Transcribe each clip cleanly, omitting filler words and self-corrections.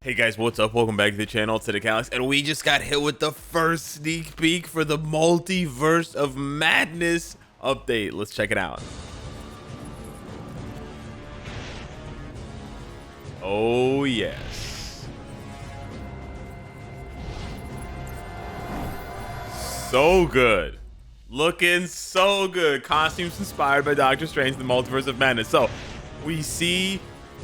Hey guys, what's up? Welcome back to the channel, Cynicalex, and we just got hit with the first sneak peek for the Multiverse of Madness update. Let's check it out. Oh yes. So good. Looking so good. Costumes inspired by Doctor Strange, the Multiverse of Madness. So we see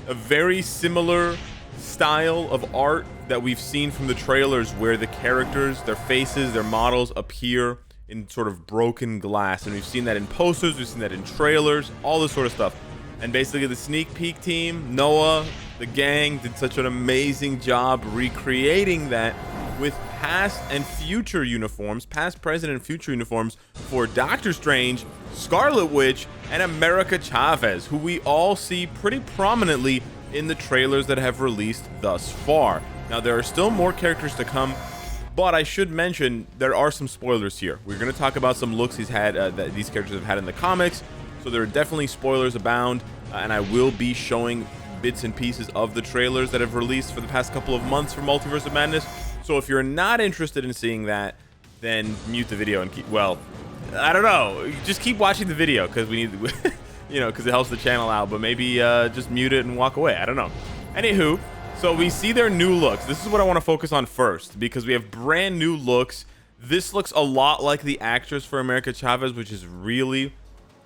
a very similar style of art that we've seen from the trailers, where the characters, their faces, their models appear in sort of broken glass, and we've seen that in posters, we've seen that in trailers, all this sort of stuff. And basically the sneak peek team, Noah, the gang, did such an amazing job recreating that with past and future uniforms, past, present, and future uniforms for Doctor Strange, Scarlet Witch, and America Chavez, who we all see pretty prominently in the trailers that have released thus far. Now, there are still more characters to come, but I should mention there are some spoilers here. We're going to talk about some looks he's had that these characters have had in the comics, so there are definitely spoilers abound, and I will be showing bits and pieces of the trailers that have released for the past couple of months for Multiverse of Madness. So if you're not interested in seeing that, then mute the video and keep, well, I don't know, just keep watching the video, because we need you know, because it helps the channel out, but maybe just mute it and walk away. I don't know. Anywho, so we see their new looks. This is what I want to focus on first, because we have brand new looks. This looks a lot like the actress for America Chavez, which is really,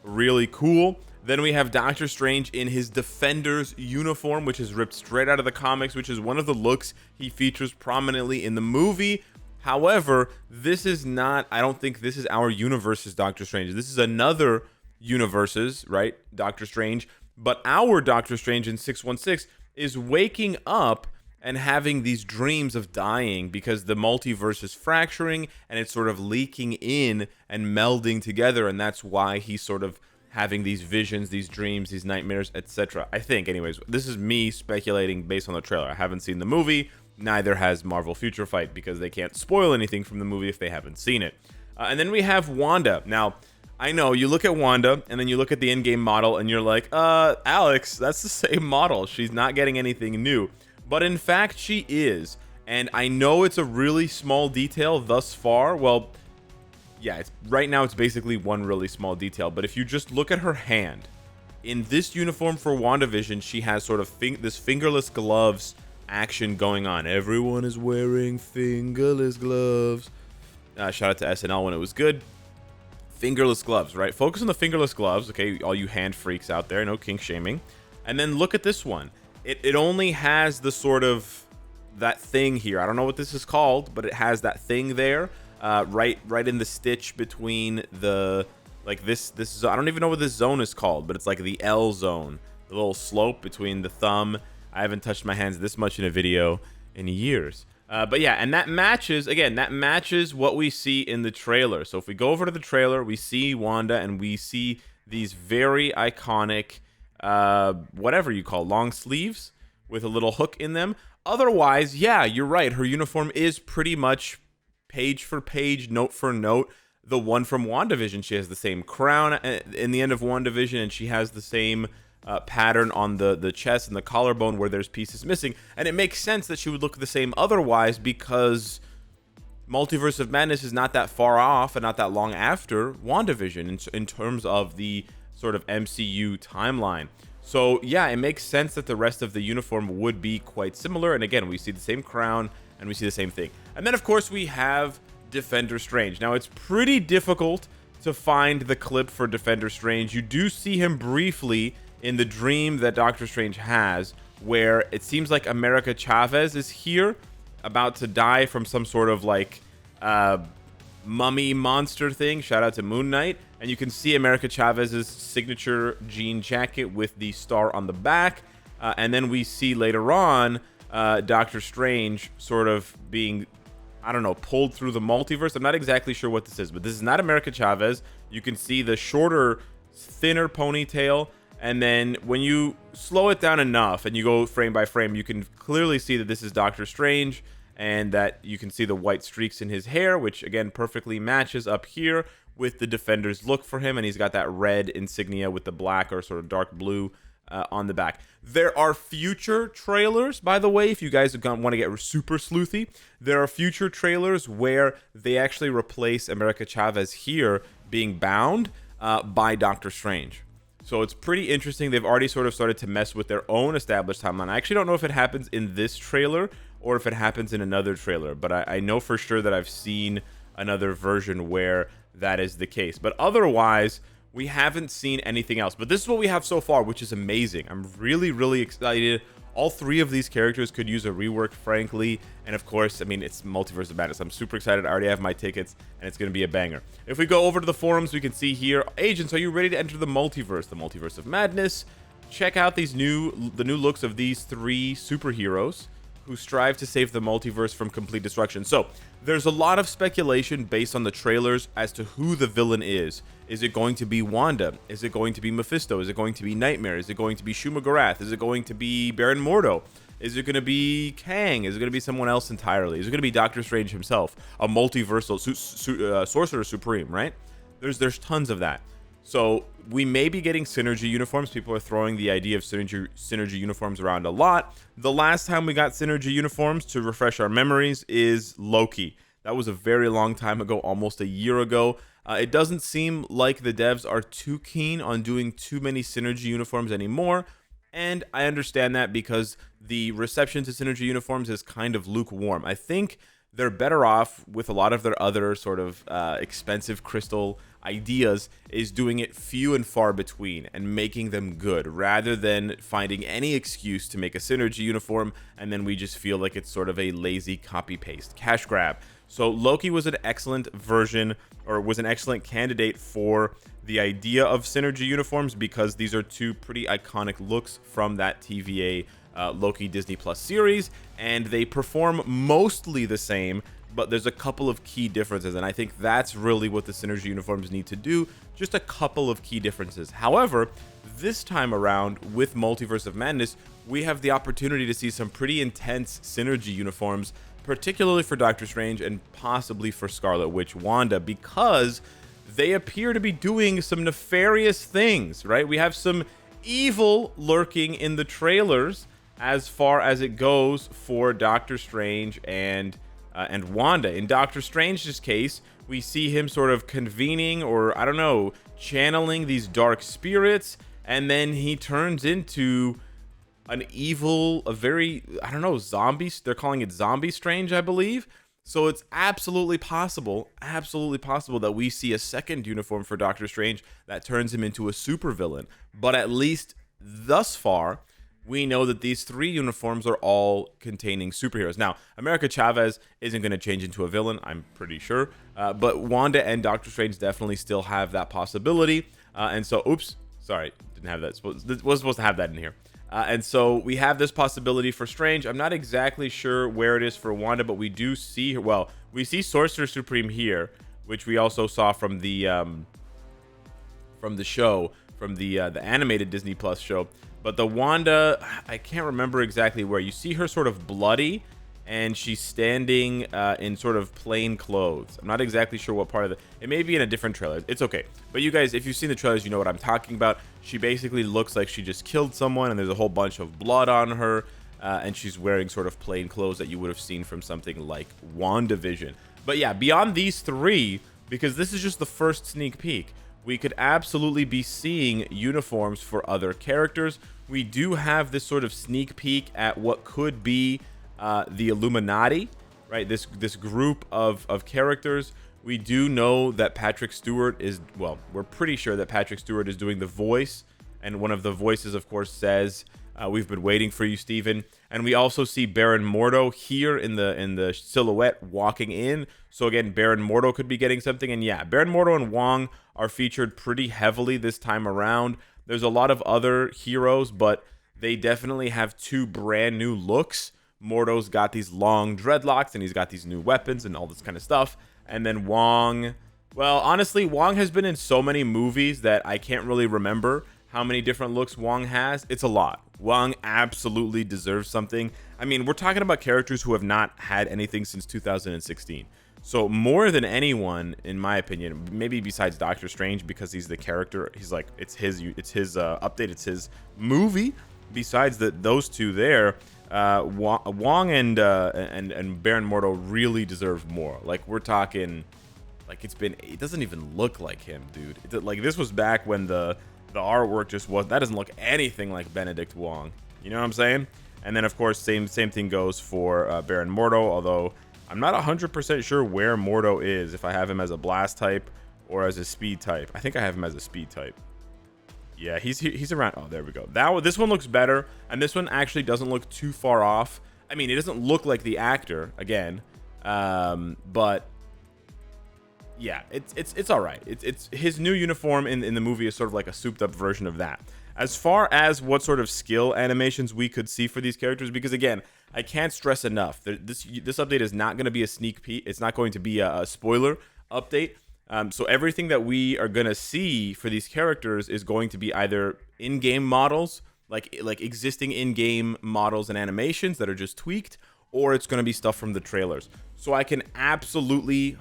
really cool. Then we have Doctor Strange in his Defender's uniform, which is ripped straight out of the comics, which is one of the looks he features prominently in the movie. However, this is not, I don't think this is our universe's Doctor Strange. This is another universes, right? Doctor Strange. But our Doctor Strange in 616 is waking up and having these dreams of dying because the multiverse is fracturing and it's sort of leaking in and melding together, and that's why he's sort of having these visions, these dreams, these nightmares, etc. I think, anyways, this is me speculating based on the trailer. I haven't seen the movie, neither has Marvel Future Fight, because they can't spoil anything from the movie if they haven't seen it. And then we have Wanda. Now, I know, you look at Wanda, and then you look at the in-game model, and you're like, Alex, that's the same model. She's not getting anything new. But in fact, she is. And I know it's a really small detail thus far. Well, yeah, right now it's basically one really small detail. But if you just look at her hand, in this uniform for WandaVision, she has sort of this fingerless gloves action going on. Everyone is wearing fingerless gloves. Shout out to SNL when it was good. Fingerless gloves, right? Focus on the fingerless gloves, okay, all you hand freaks out there, no kink shaming. And then look at this one. It only has the sort of that thing here. I don't know what this is called, but it has that thing there, right in the stitch between the, like this is, I don't even know what this zone is called, but it's like the L zone, the little slope between the thumb. I haven't touched my hands this much in a video in years. But yeah, and that matches, again, that matches what we see in the trailer. So if we go over to the trailer, we see Wanda, and we see these very iconic, whatever you call, long sleeves with a little hook in them. Otherwise, yeah, you're right. Her uniform is pretty much page for page, note for note, the one from WandaVision. She has the same crown in the end of WandaVision, and she has the same pattern on the chest and the collarbone where there's pieces missing. And it makes sense that she would look the same otherwise, because Multiverse of Madness is not that far off and not that long after WandaVision in terms of the sort of MCU timeline. So yeah, it makes sense that the rest of the uniform would be quite similar. And again, we see the same crown and we see the same thing. And then of course we have Defender Strange. Now, it's pretty difficult to find the clip for Defender Strange. You do see him briefly in the dream that Doctor Strange has, where it seems like America Chavez is here, about to die from some sort of like mummy monster thing. Shout out to Moon Knight. And you can see America Chavez's signature jean jacket with the star on the back. And then we see later on Doctor Strange sort of being, I don't know, pulled through the multiverse. I'm not exactly sure what this is, but this is not America Chavez. You can see the shorter, thinner ponytail. And then when you slow it down enough and you go frame by frame, you can clearly see that this is Doctor Strange, and that you can see the white streaks in his hair, which again perfectly matches up here with the Defender's look for him. And he's got that red insignia with the black or sort of dark blue on the back. There are future trailers, by the way, if you guys want to get super sleuthy. There are future trailers where they actually replace America Chavez here being bound by Doctor Strange. So it's pretty interesting. They've already sort of started to mess with their own established timeline. I actually don't know if it happens in this trailer or if it happens in another trailer, but I know for sure that I've seen another version where that is the case. But otherwise, we haven't seen anything else. But this is what we have so far, which is amazing. I'm really, really excited. All three of these characters could use a rework, frankly. And of course, I mean, it's Multiverse of Madness. I'm super excited. I already have my tickets, and it's going to be a banger. If we go over to the forums, we can see here, agents, are you ready to enter the multiverse? The Multiverse of Madness. Check out the new looks of these three superheroes who strive to save the multiverse from complete destruction. So there's a lot of speculation based on the trailers as to who the villain is. Is it going to be Wanda? Is it going to be Mephisto? Is it going to be Nightmare? Is it going to be Shuma Gorath? Is it going to be Baron Mordo? Is it going to be Kang? Is it going to be someone else entirely? Is it going to be Doctor Strange himself, a multiversal sorcerer supreme, right? There's tons of that. So we may be getting synergy uniforms. People are throwing the idea of synergy uniforms around a lot. The last time we got synergy uniforms, to refresh our memories, is Loki. That was a very long time ago, almost a year ago. It doesn't seem like the devs are too keen on doing too many synergy uniforms anymore. And I understand that because the reception to synergy uniforms is kind of lukewarm. I think they're better off with a lot of their other sort of expensive crystal ideas is doing it few and far between and making them good rather than finding any excuse to make a synergy uniform and then we just feel like it's sort of a lazy copy paste cash grab. So Loki was an excellent version, or was an excellent candidate for the idea of synergy uniforms because these are two pretty iconic looks from that TVA Loki Disney Plus series, and they perform mostly the same, but there's a couple of key differences, and I think that's really what the synergy uniforms need to do, just a couple of key differences. However, this time around with Multiverse of Madness, we have the opportunity to see some pretty intense synergy uniforms, particularly for Doctor Strange and possibly for Scarlet Witch Wanda, because they appear to be doing some nefarious things, right? We have some evil lurking in the trailers as far as it goes for Doctor Strange and Wanda. In Doctor Strange's case, we see him sort of convening, or I don't know, channeling these dark spirits, and then he turns into an evil, a very, I don't know, zombie. They're calling it Zombie Strange, I believe. So it's absolutely possible that we see a second uniform for Doctor Strange that turns him into a supervillain. But at least thus far, we know that these three uniforms are all containing superheroes. Now, America Chavez isn't going to change into a villain, I'm pretty sure. But Wanda and Doctor Strange definitely still have that possibility. And so, oops, sorry, didn't have that. Was supposed to have that in here. And so we have this possibility for Strange. I'm not exactly sure where it is for Wanda, but we do see, well, we see Sorcerer Supreme here, which we also saw from the show, from the animated Disney Plus show. But the Wanda, I can't remember exactly where. You see her sort of bloody, and she's standing in sort of plain clothes. I'm not exactly sure what part of it may be in a different trailer. It's okay. But you guys, if you've seen the trailers, you know what I'm talking about. She basically looks like she just killed someone, and there's a whole bunch of blood on her, and she's wearing sort of plain clothes that you would have seen from something like WandaVision. But yeah, beyond these three, because this is just the first sneak peek, we could absolutely be seeing uniforms for other characters. We do have this sort of sneak peek at what could be the Illuminati, right? This group of characters. We do know that Patrick Stewart is, well, we're pretty sure that Patrick Stewart is doing the voice, and one of the voices, of course, says, "We've been waiting for you, Steven." And we also see Baron Mordo here in the silhouette walking in. So again, Baron Mordo could be getting something. And yeah, Baron Mordo and Wong are featured pretty heavily this time around. There's a lot of other heroes, but they definitely have two brand new looks. Mordo's got these long dreadlocks, and he's got these new weapons and all this kind of stuff. And then Wong, well, honestly, Wong has been in so many movies that I can't really remember how many different looks Wong has. It's a lot. Wong absolutely deserves something. I mean, we're talking about characters who have not had anything since 2016. So more than anyone, in my opinion, maybe besides Doctor Strange, because he's the character, he's like, it's his update, it's his movie. Besides those two there, Wong and Baron Mordo really deserve more. Like, we're talking, like, it doesn't even look like him, dude. Like, this was back when the artwork just was, that doesn't look anything like Benedict Wong. You know what I'm saying? And then, of course, same thing goes for Baron Mordo, although I'm not 100% sure where Mordo is, if I have him as a blast type or as a speed type. I think I have him as a speed type. Yeah, he's around. Oh, there we go. This one looks better, and this one actually doesn't look too far off. I mean, it doesn't look like the actor again, but yeah, it's all right. It's his new uniform in the movie is sort of like a souped up version of that. As far as what sort of skill animations we could see for these characters, because again, I can't stress enough that this update is not going to be a sneak peek. It's not going to be a spoiler update. So everything that we are going to see for these characters is going to be either in-game models, like existing in-game models and animations that are just tweaked, or it's going to be stuff from the trailers. So I can absolutely,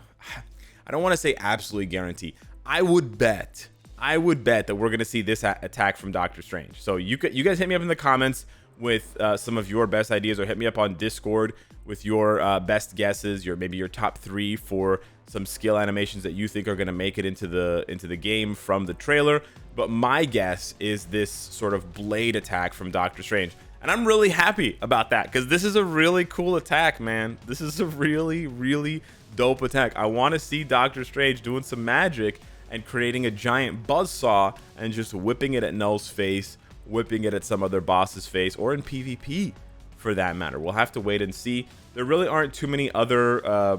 I don't want to say absolutely guarantee, I would bet that we're going to see this attack from Doctor Strange. So you guys hit me up in the comments with some of your best ideas, or hit me up on Discord with your best guesses, maybe your top 3 for some skill animations that you think are going to make it into the game from the trailer. But my guess is this sort of blade attack from Doctor Strange, and I'm really happy about that, because this is a really cool attack, man. This is a really dope attack. I want to see Doctor Strange doing some magic and creating a giant buzzsaw and just whipping it at Null's face, whipping it at some other boss's face, or in PvP for that matter. We'll have to wait and see. There really aren't too many other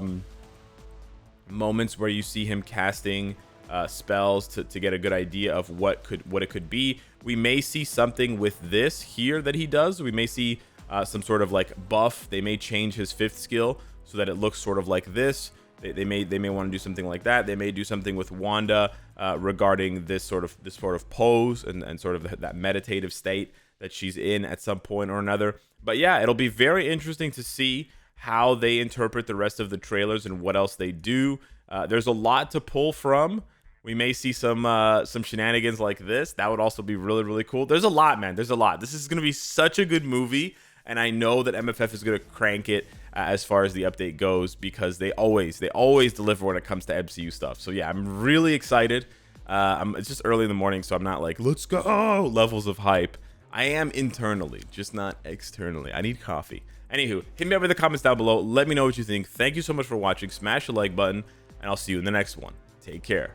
moments where you see him casting spells to get a good idea of what it could be. We may see something with this here that he does. We may see some sort of like buff. They may change his 5th skill so that it looks sort of like this. They may want to do something like that. They may do something with Wanda regarding this sort of pose and sort of that meditative state that she's in at some point or another. But yeah, it'll be very interesting to see how they interpret the rest of the trailers and what else they do. There's a lot to pull from. We may see some shenanigans like this. That would also be really cool. There's a lot, man. There's a lot. This is going to be such a good movie, and I know that MFF is going to crank it as far as the update goes, because they always deliver when it comes to MCU stuff. So yeah, I'm really excited. It's just early in the morning, so I'm not like, let's go levels of hype. I am internally, just not externally. I need coffee. Anywho, hit me up in the comments down below. Let me know what you think. Thank you so much for watching. Smash the like button, and I'll see you in the next one. Take care.